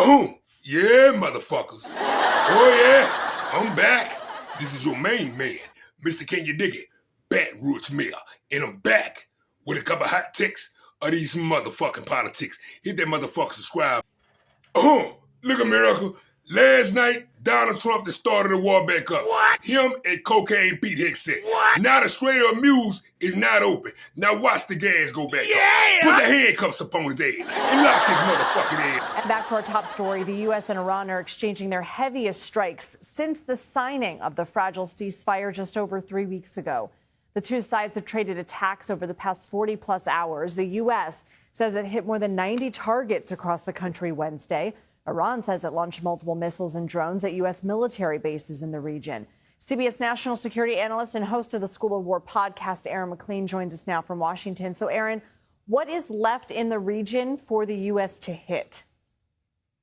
Oh, yeah, motherfuckers. Oh, yeah, I'm back. This is your main man, Mr. Can You Dig It, Baton Rouge Mayor. And I'm back with a couple hot ticks of these motherfucking politics. Hit that motherfucker subscribe. Oh, look at miracle. Last night, Donald Trump just started the war back up. What? Him and Cocaine Pete Hegseth. What? Now the Strait of Hormuz is not open. Now watch the gas go back Yeah! up. Put the handcuffs upon his ass and lock his motherfucking ass. And back to our top story, the U.S. and Iran are exchanging their heaviest strikes since the signing of the fragile ceasefire just over 3 weeks ago. The two sides have traded attacks over the past 40-plus hours. The U.S. says it hit more than 90 targets across the country Wednesday. Iran says it launched multiple missiles and drones at U.S. military bases in the region. CBS national security analyst and host of the School of War podcast, Aaron McLean, joins us now from Washington. So, Aaron, what is left in the region for the U.S. to hit?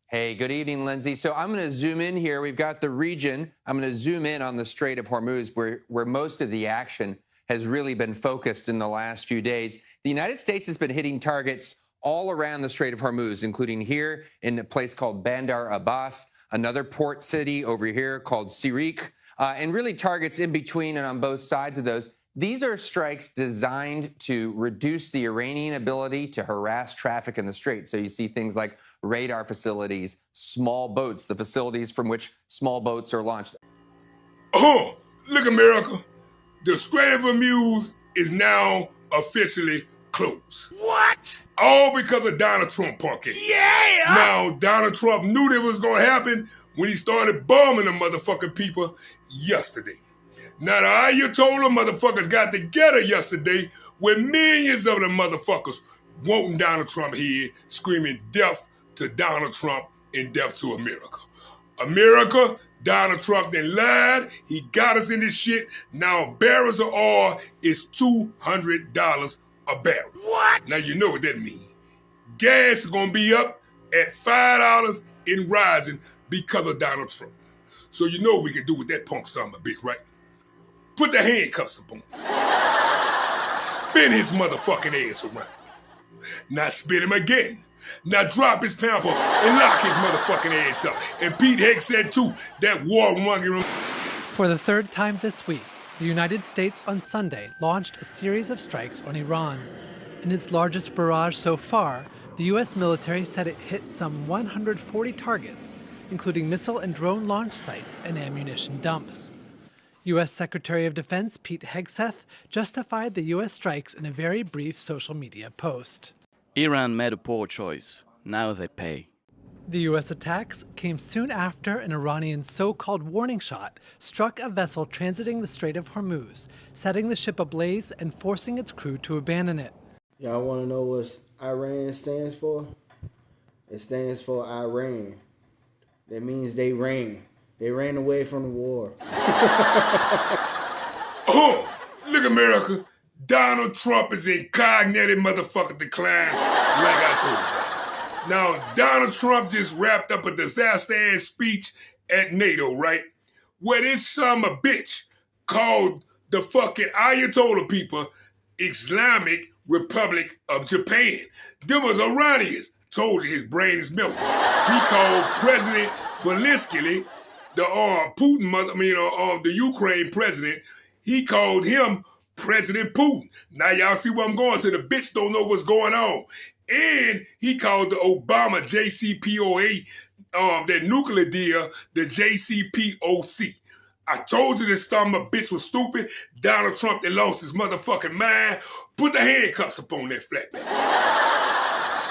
Hey, good evening, Lindsay. So I'm going to zoom in here. We've got the region. I'm going to zoom in on the Strait of Hormuz, where most of the action has really been focused in the last few days. The United States has been hitting targets all around the Strait of Hormuz, including here in a place called Bandar Abbas, another port city over here called Sirik, and really targets in between and on both sides of those. These are strikes designed to reduce the Iranian ability to harass traffic in the Strait. So you see things like radar facilities, small boats, the facilities from which small boats are launched. Oh, look at miracle. The Strait of Hormuz is now officially closed. What? All because of Donald Trump punking. Yeah! Now, Donald Trump knew that was going to happen when he started bombing the motherfucking people yesterday. Now, the Ayatollah motherfuckers got together yesterday with millions of them motherfuckers wanting Donald Trump here, screaming death to Donald Trump and death to America. America, Donald Trump then lied. He got us in this shit. Now, barrels of oil is $200 a barrel. What? Now, you know what that means. Gas is going to be up at $5 and rising because of Donald Trump. So you know what we can do with that punk son of a bitch, right? Put the handcuffs upon him. Spin his motherfucking ass around. Now spin him again. Now drop his pamper and lock his motherfucking ass up. And Pete Hegseth too, that warmonger. For the third time this week, the United States on Sunday launched a series of strikes on Iran. In its largest barrage so far, the U.S. military said it hit some 140 targets, including missile and drone launch sites and ammunition dumps. U.S. Secretary of Defense Pete Hegseth justified the U.S. strikes in a very brief social media post. Iran made a poor choice. Now they pay. The U.S. attacks came soon after an Iranian so-called warning shot struck a vessel transiting the Strait of Hormuz, setting the ship ablaze and forcing its crew to abandon it. Y'all want to know what Iran stands for? It stands for Iran. That means they ran. They ran away from the war. Oh, look at America. Donald Trump is in cognitive motherfucking decline, like I told you. Now, Donald Trump just wrapped up a disaster-ass speech at NATO, right? Where this son of a bitch called the fucking Ayatollah people Islamic Republic of Japan. Them was Iranians. Told you his brain is melting. He called President Zelensky, the the Ukraine president, he called him President Putin. Now y'all see where I'm going to. The bitch don't know what's going on. And he called the Obama JCPOA, that nuclear deal, the JCPOC. I told you this son of a bitch was stupid. Donald Trump that lost his motherfucking mind. Put the handcuffs up on that flatback.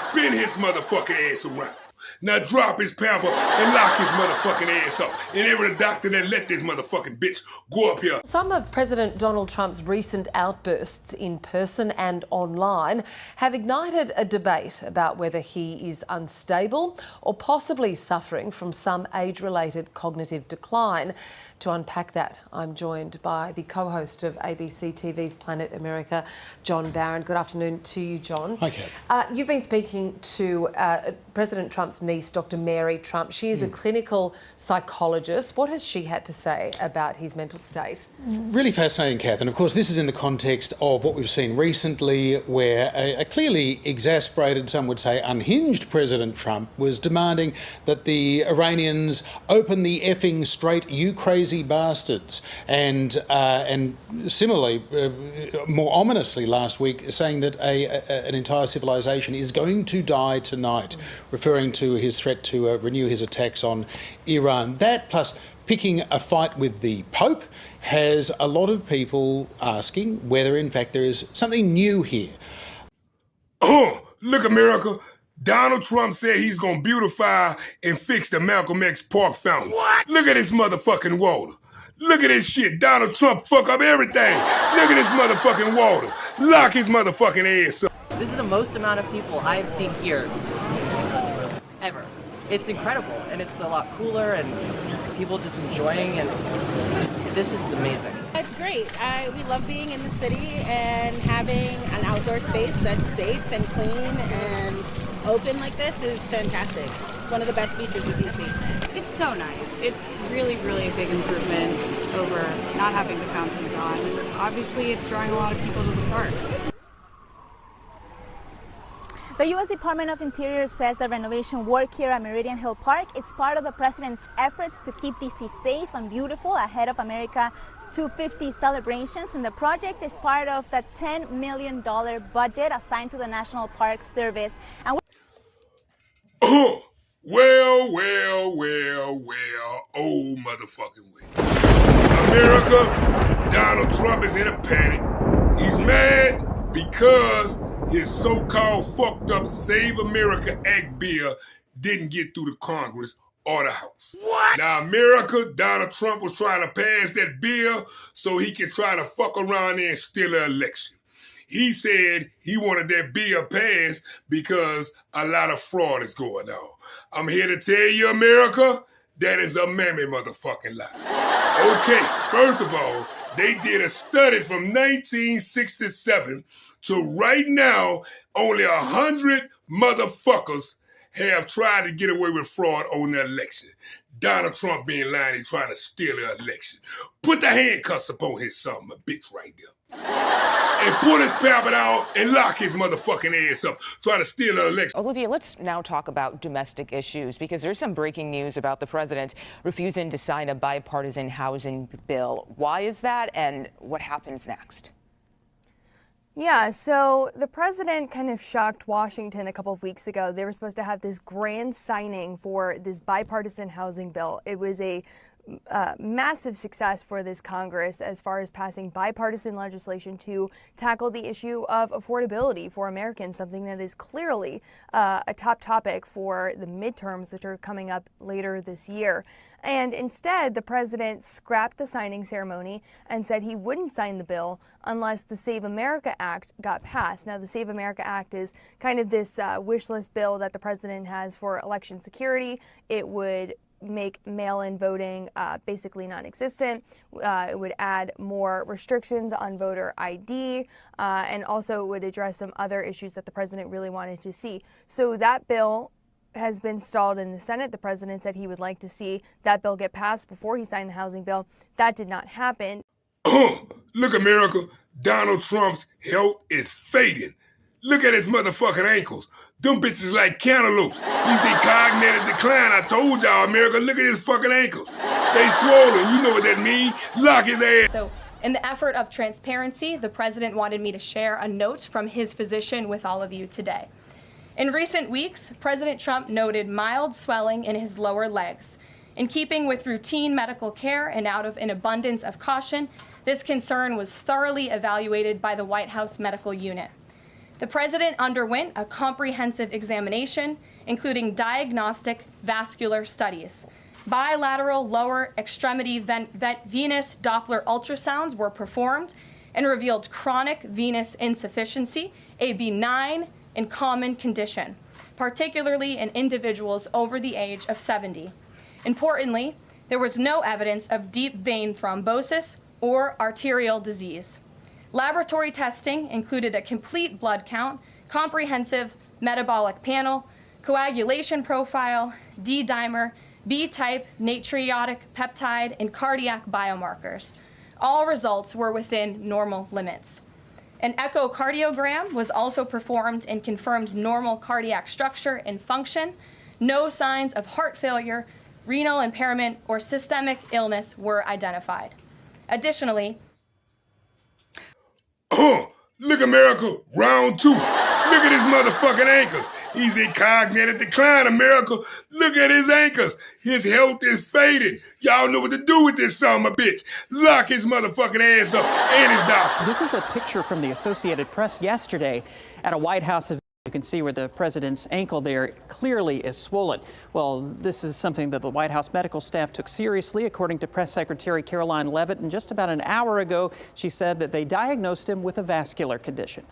Spin his motherfucking ass around. Now drop his pamper and lock his motherfucking ass up. And every doctor that let this motherfucking bitch go up here. Some of President Donald Trump's recent outbursts in person and online have ignited a debate about whether he is unstable or possibly suffering from some age-related cognitive decline. To unpack that, I'm joined by the co-host of ABC TV's Planet America, John Barron. Good afternoon to you, John. Hi, Kate. You've been speaking to President Trump's niece, Dr. Mary Trump. She is a clinical psychologist. What has she had to say about his mental state? Really fascinating, Kath. And of course, this is in the context of what we've seen recently, where a clearly exasperated, some would say unhinged President Trump was demanding that the Iranians open the effing strait, you crazy bastards. And similarly, more ominously last week, saying that an entire civilization is going to die tonight, referring to his threat to renew his attacks on Iran. That, plus picking a fight with the Pope, has a lot of people asking whether, in fact, there is something new here. Oh, look, America. Donald Trump said he's going to beautify and fix the Malcolm X Park fountain. What? Look at this motherfucking water. Look at this shit. Donald Trump fuck up everything. Look at this motherfucking water. Lock his motherfucking ass up. This is the most amount of people I have seen here ever. It's incredible, and it's a lot cooler, and people just enjoying, and this is amazing. It's great. We love being in the city and having an outdoor space that's safe and clean and open like this is fantastic. It's one of the best features of DC. It's so nice. It's really, really a big improvement over not having the fountains on. Obviously, it's drawing a lot of people to the park. The U.S. Department of Interior says the renovation work here at Meridian Hill Park is part of the president's efforts to keep D.C. safe and beautiful ahead of America 250 celebrations, and the project is part of the $10 million budget assigned to the National Park Service. And well, oh motherfucking way. America, Donald Trump is in a panic. He's mad because his so-called fucked up Save America Act bill didn't get through the Congress or the House. What? Now, America, Donald Trump was trying to pass that bill so he could try to fuck around there and steal an election. He said he wanted that bill passed because a lot of fraud is going on. I'm here to tell you, America, that is a mammy motherfucking lie. Okay, first of all, they did a study from 1967 to right now, only 100 motherfuckers have tried to get away with fraud on the election. Donald Trump being lying, he's trying to steal the election. Put the handcuffs upon his son, a bitch right there. And pull his pamper out and lock his motherfucking ass up, trying to steal the election. Olivia, let's now talk about domestic issues, because there's some breaking news about the president refusing to sign a bipartisan housing bill. Why is that, and what happens next? Yeah, so the president kind of shocked Washington a couple of weeks ago. They were supposed to have this grand signing for this bipartisan housing bill. It was a massive success for this Congress as far as passing bipartisan legislation to tackle the issue of affordability for Americans, something that is clearly a top topic for the midterms, which are coming up later this year. And instead, the president scrapped the signing ceremony and said he wouldn't sign the bill unless the Save America Act got passed. Now, the Save America Act is kind of this wish list bill that the president has for election security. It would make mail-in voting basically non-existent. It would add more restrictions on voter ID, and also it would address some other issues that the president really wanted to see. So that bill has been stalled in the Senate. The president said he would like to see that bill get passed before he signed the housing bill. That did not happen. Look, America, Donald Trump's health is fading. Look at his motherfucking ankles. Them bitches like cantaloupes. He's in cognitive decline. I told y'all, America, look at his fucking ankles. They swollen. You know what that means. Lock his ass. So, in the effort of transparency, the president wanted me to share a note from his physician with all of you today. In recent weeks, President Trump noted mild swelling in his lower legs. In keeping with routine medical care and out of an abundance of caution, this concern was thoroughly evaluated by the White House medical unit. The president underwent a comprehensive examination, including diagnostic vascular studies. Bilateral lower extremity venous Doppler ultrasounds were performed and revealed chronic venous insufficiency, a benign and common condition, particularly in individuals over the age of 70. Importantly, there was no evidence of deep vein thrombosis or arterial disease. Laboratory testing included a complete blood count, comprehensive metabolic panel, coagulation profile, D-dimer, B-type natriuretic peptide, and cardiac biomarkers. All results were within normal limits. An echocardiogram was also performed and confirmed normal cardiac structure and function. No signs of heart failure, renal impairment, or systemic illness were identified. Additionally, Look, America, round 2. Look at his motherfucking anchors. He's in cognitive decline, America. Look at his anchors. His health is fading. Y'all know what to do with this son of a bitch. Lock his motherfucking ass up and his doctor. This is a picture from the Associated Press yesterday at a White House event. You can see where the president's ankle there clearly is swollen. Well, this is something that the White House medical staff took seriously, according to Press Secretary Caroline Leavitt. And just about an hour ago, she said that they diagnosed him with a vascular condition.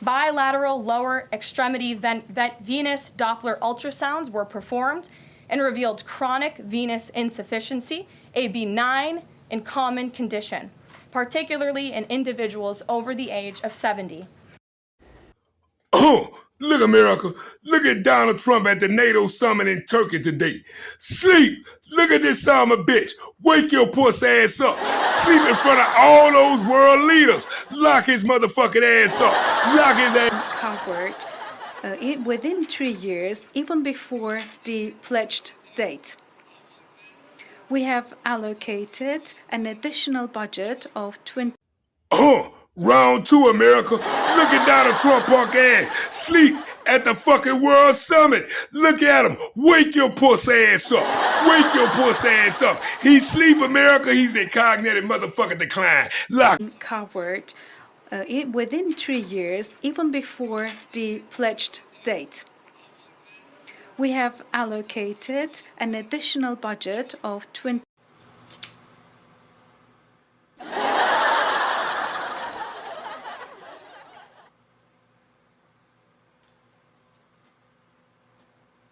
Bilateral lower extremity venous Doppler ultrasounds were performed and revealed chronic venous insufficiency, a benign and common condition, particularly in individuals over the age of 70. Look, America. Look at Donald Trump at the NATO summit in Turkey today. Sleep. Look at this son of a bitch. Wake your pussy ass up. Sleep in front of all those world leaders. Lock his motherfucking ass up. Lock his ass. Covered within 3 years, even before the pledged date. We have allocated an additional budget of 20. Round 2, America. Look at Donald Trump punk ass. Sleep at the fucking World Summit. Look at him. Wake your pussy ass up. Wake your pussy ass up. He sleep, America. He's in cognitive motherfucking decline. Lock. Covered within 3 years, even before the pledged date. We have allocated an additional budget of 20.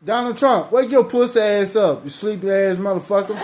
Donald Trump, wake your pussy ass up, you sleepy ass motherfucker.